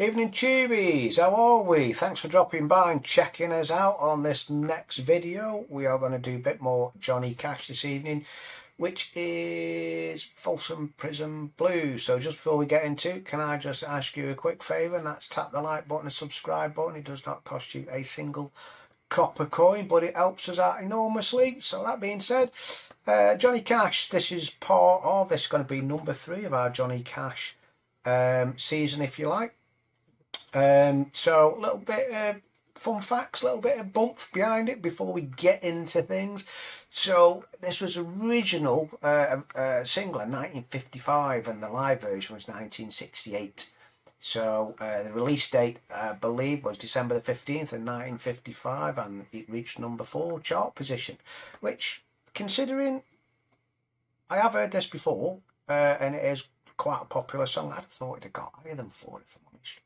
Evening Tubies, how are we? Thanks for dropping by and checking us out on this next video. We are going to do a bit more Johnny Cash this evening, which is Folsom Prison Blues. So just before we get into it, can I just ask you a quick favour, and that's tap the like button and subscribe button. It does not cost you a single copper coin, but it helps us out enormously. So that being said, Johnny Cash, this is part of, this is going to be number 3 of our Johnny Cash season, if you like. So a little bit of fun facts, a little bit of bump behind it before we get into things. So this was original single in 1955 and the live version was 1968. So the release date, I believe, was December the 15th in 1955, and it reached number 4 chart position, which, considering I have heard this before, and it is quite a popular song, I'd have thought it'd have got higher than 4 if I'm honest.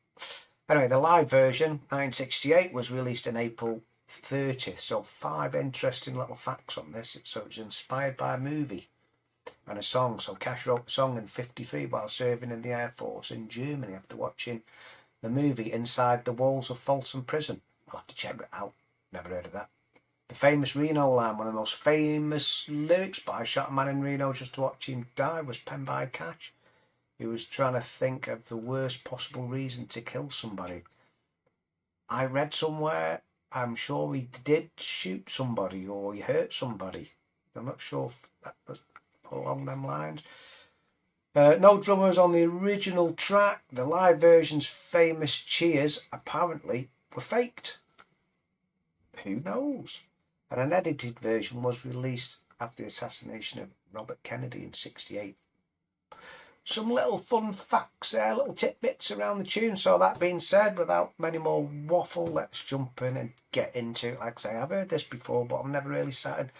Anyway, the live version, 1968, was released in April 30th. So 5 interesting little facts on this. So it was inspired by a movie and a song. So Cash wrote the song in 1953 while serving in the Air Force in Germany after watching the movie Inside the Walls of Folsom Prison. I'll have to check that out. Never heard of that. The famous Reno line, one of the most famous lyrics by I Shot a Man in Reno just to watch him die, was penned by Cash. He was trying to think of the worst possible reason to kill somebody. I read somewhere, I'm sure he did shoot somebody or he hurt somebody. I'm not sure if that was along them lines. No drummers on the original track. The live version's famous cheers apparently were faked. Who knows? And an edited version was released after the assassination of Robert Kennedy in 1968. Some little fun facts there, little tidbits around the tune. So that being said, without many more waffle, let's jump in and get into it. Like I say, I've heard this before, but I've never really sat and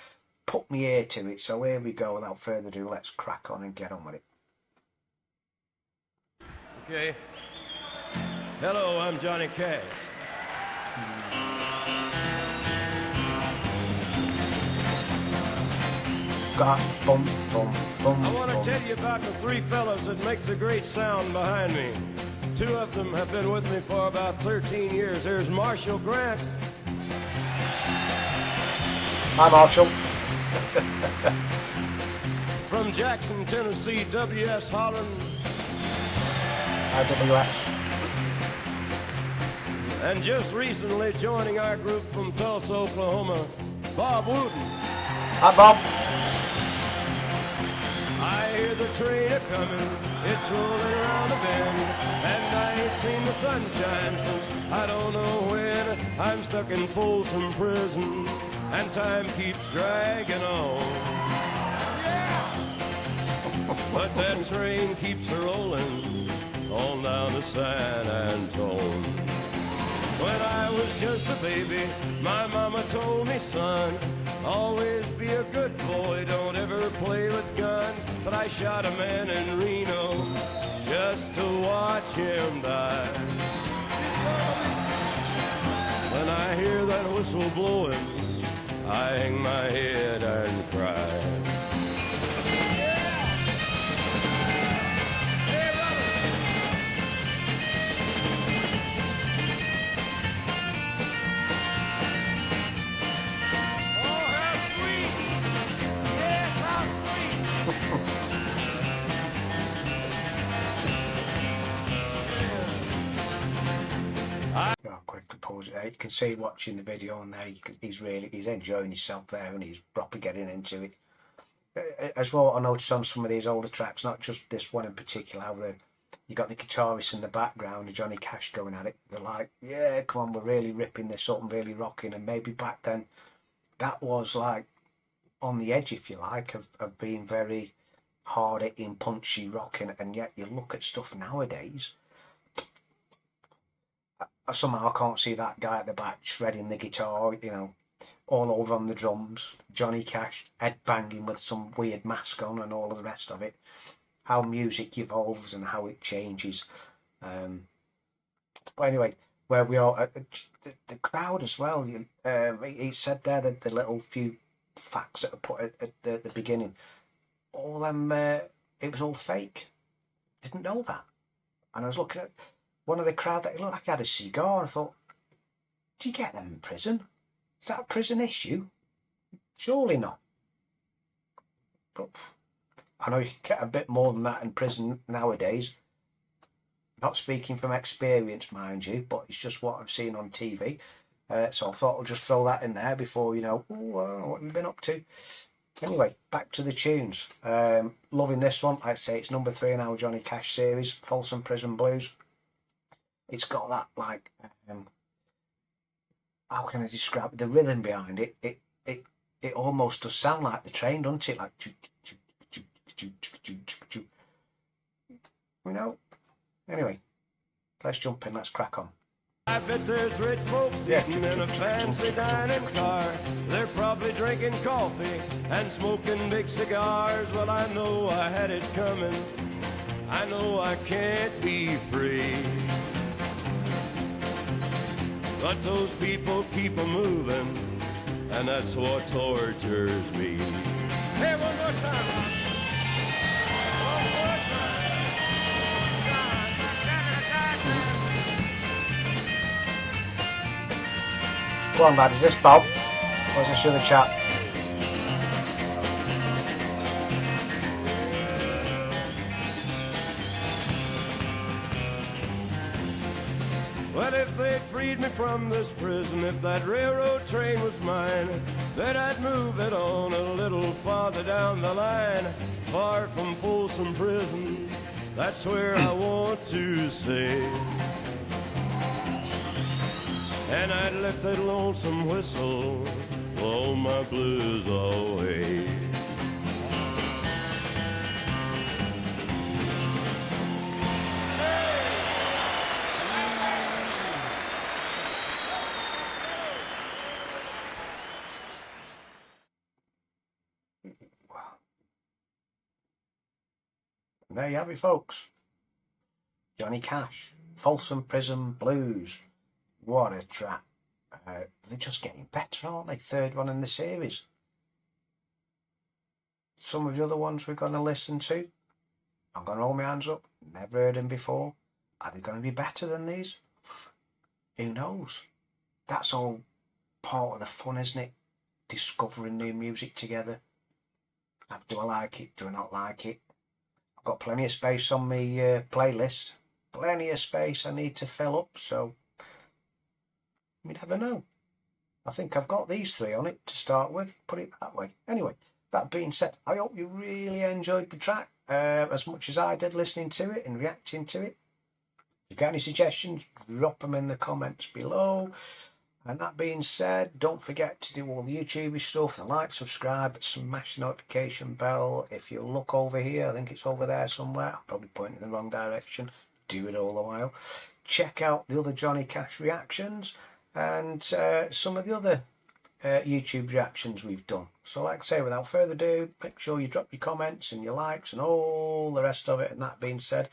put my ear to it. So here we go. Without further ado, let's crack on and get on with it. Okay. Hello, I'm Johnny Cash. Got bum, bum, bum, I want to bum. tell you about the 3 fellas that make the great sound behind me. 2 of them have been with me for about 13 years. There's Marshall Grant. Hi, Marshall. From Jackson, Tennessee, W.S. Holland. Hi, WS. And just recently joining our group from Tulsa, Oklahoma, Bob Wooten. Hi, Bob. I hear the train a-coming, it's rolling around the bend, and I ain't seen the sunshine since I don't know when. I'm stuck in Folsom Prison, and time keeps dragging on. Yeah! But that train keeps a-rolling on down to San Antone. When I was just a baby, my mama told me, son, always be a good boy, don't ever play with guns. But I shot a man in Reno just to watch him die. When I hear that whistle blowing, I hang my head and cry. I'll quickly pause it there. You can see watching the video on there. He's enjoying himself there, and he's proper getting into it. As well, I noticed on some of these older tracks, not just this one in particular, how you got the guitarist in the background and Johnny Cash going at it. They're like, yeah, come on, we're really ripping this up and really rocking. And maybe back then, that was like on the edge, if you like, of being very hard hitting, punchy, rocking. And yet you look at stuff nowadays. Somehow I can't see that guy at the back shredding the guitar, you know, all over on the drums. Johnny Cash head banging with some weird mask on and all of the rest of it. How music evolves and how it changes. But anyway, where we are, the crowd as well. He said there that the little few facts that are put at the beginning, all them, it was all fake. Didn't know that. And I was looking at one of the crowd that looked like he had a cigar. And I thought, do you get them in prison? Is that a prison issue? Surely not. But I know you can get a bit more than that in prison nowadays. Not speaking from experience, mind you, but it's just what I've seen on TV. So I thought I'll just throw that in there before, what have you been up to? Anyway, back to the tunes. Loving this one. I'd say it's number 3 in our Johnny Cash series, Folsom Prison Blues. It's got that, like, how can I describe it? The rhythm behind it? It almost does sound like the train, doesn't it? Like, Anyway, let's jump in. Let's crack on. I bet there's rich folks sitting in a fancy dining car. They're probably drinking coffee and smoking big cigars. Well, I know I had it coming. I know I can't be free. But those people keep a moving, and that's what tortures me. Hey, one more time. Go on, lad, is this Bob? Or is this the other chap? Well, if they'd freed me from this prison, if that railroad train was mine, then I'd move it on a little farther down the line, far from Folsom Prison. That's where I want to stay. And I'd let that lonesome whistle blow my blues away. There you have it, folks. Johnny Cash, Folsom Prison Blues. What a track. They're just getting better, aren't they? 3rd one in the series. Some of the other ones we're going to listen to, I'm going to hold my hands up. Never heard them before. Are they going to be better than these? Who knows? That's all part of the fun, isn't it? Discovering new music together. Do I like it? Do I not like it? I've got plenty of space on my playlist. Plenty of space I need to fill up, so you never know. I think I've got these 3 on it to start with, put it that way. Anyway, that being said, I hope you really enjoyed the track as much as I did listening to it and reacting to it. If you've got any suggestions, drop them in the comments below. And that being said, don't forget to do all the YouTube stuff, the like, subscribe, smash the notification bell. If you look over here, I think it's over there somewhere. I'm probably pointing in the wrong direction. Do it all the while. Check out the other Johnny Cash reactions and some of the other YouTube reactions we've done. So like I say, without further ado, make sure you drop your comments and your likes and all the rest of it. And that being said,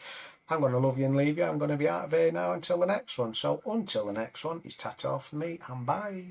I'm going to love you and leave you. I'm going to be out of here now until the next one. So until the next one, it's ta-ta from me and bye.